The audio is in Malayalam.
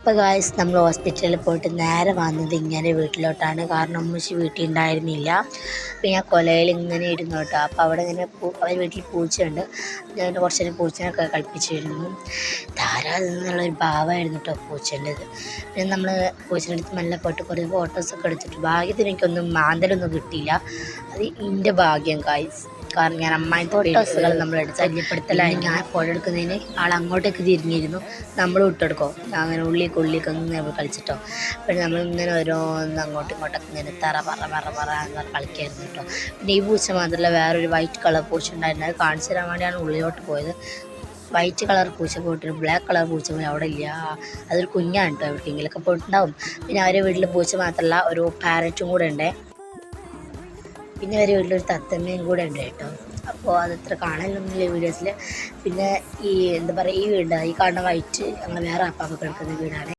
അപ്പോൾ ഗായ്സ് നമ്മൾ ഹോസ്പിറ്റലിൽ പോയിട്ട് നേരെ വന്നത് ഇങ്ങനെ വീട്ടിലോട്ടാണ്. കാരണം ഉമ്മച്ചി വീട്ടിൽ ഉണ്ടായിരുന്നില്ല. അപ്പോൾ ഞാൻ കൊലയിൽ ഇങ്ങനെ ഇരുന്നു കേട്ടോ. അപ്പോൾ അവിടെ ഇങ്ങനെ അവർ വീട്ടിൽ പൂച്ചയുണ്ട്. ഞാൻ കുറച്ച് നേരം പൂച്ചനൊക്കെ കളിപ്പിച്ചിരുന്നു. ധാരാളമെന്നുള്ളൊരു ഭാവമായിരുന്നു കേട്ടോ പൂച്ചേൻ്റെത്. പിന്നെ നമ്മൾ പൂച്ചേൻ്റെ അടുത്ത് മെല്ലെ പോയിട്ട് കുറേ ഫോട്ടോസൊക്കെ എടുത്തിട്ട് ഭാഗ്യത്തിന് എനിക്കൊന്നും മാന്തലൊന്നും കിട്ടിയില്ല. അത് എൻ്റെ ഭാഗ്യം ഗായ്സ്. കാരണം ഞാൻ അമ്മായി ഫോട്ടോസുകൾ നമ്മളെടുത്ത് ശല്യപ്പെടുത്തലായി. ഞാൻ ഫോട്ടോ എടുക്കുന്നതിന് ആൾ അങ്ങോട്ടേക്ക് തിരിഞ്ഞിരുന്നു. നമ്മൾ വിട്ടെടുക്കോ അങ്ങനെ ഉള്ളിലേക്ക് ഇങ്ങനെ കളിച്ചിട്ടോ. പിന്നെ നമ്മളിങ്ങനെ ഓരോന്ന് അങ്ങോട്ടും ഇങ്ങോട്ടൊക്കെ ഇങ്ങനെ പറ എന്ന് കളിക്കായിരുന്നു കേട്ടോ. പിന്നെ ഈ പൂച്ച മാത്രമല്ല വേറൊരു വൈറ്റ് കളർ പൂച്ച ഉണ്ടായിരുന്നു. അത് കാണിച്ചു തരാൻ വേണ്ടിയാണ് ഉള്ളിലോട്ട് പോയത്. വൈറ്റ് കളർ പൂച്ച പോയിട്ട് ബ്ലാക്ക് കളർ പൂച്ച പോയി അവിടെ ഇല്ല. അതൊരു കുഞ്ഞാണ് കേട്ടോ. എവിടെയെങ്കിലൊക്കെ പോയിട്ടുണ്ടാവും. പിന്നെ അവരുടെ വീട്ടിൽ പൂച്ച മാത്രമല്ല ഒരു പാരറ്റും കൂടെ ഉണ്ട്. പിന്നെ ഒരു വീട്ടിലൊരു തത്തമ്മയും കൂടെ ഉണ്ട് കേട്ടോ. അപ്പോൾ അതത്ര കാണാനൊന്നുമില്ല വീഡിയോസിൽ. പിന്നെ ഈ എന്താ പറയുക, ഈ വീട് ഈ കാണുന്ന വൈറ്റ് അങ്ങനെ വേറെ അപ്പാപ്പ കിടക്കുന്ന വീടാണ്.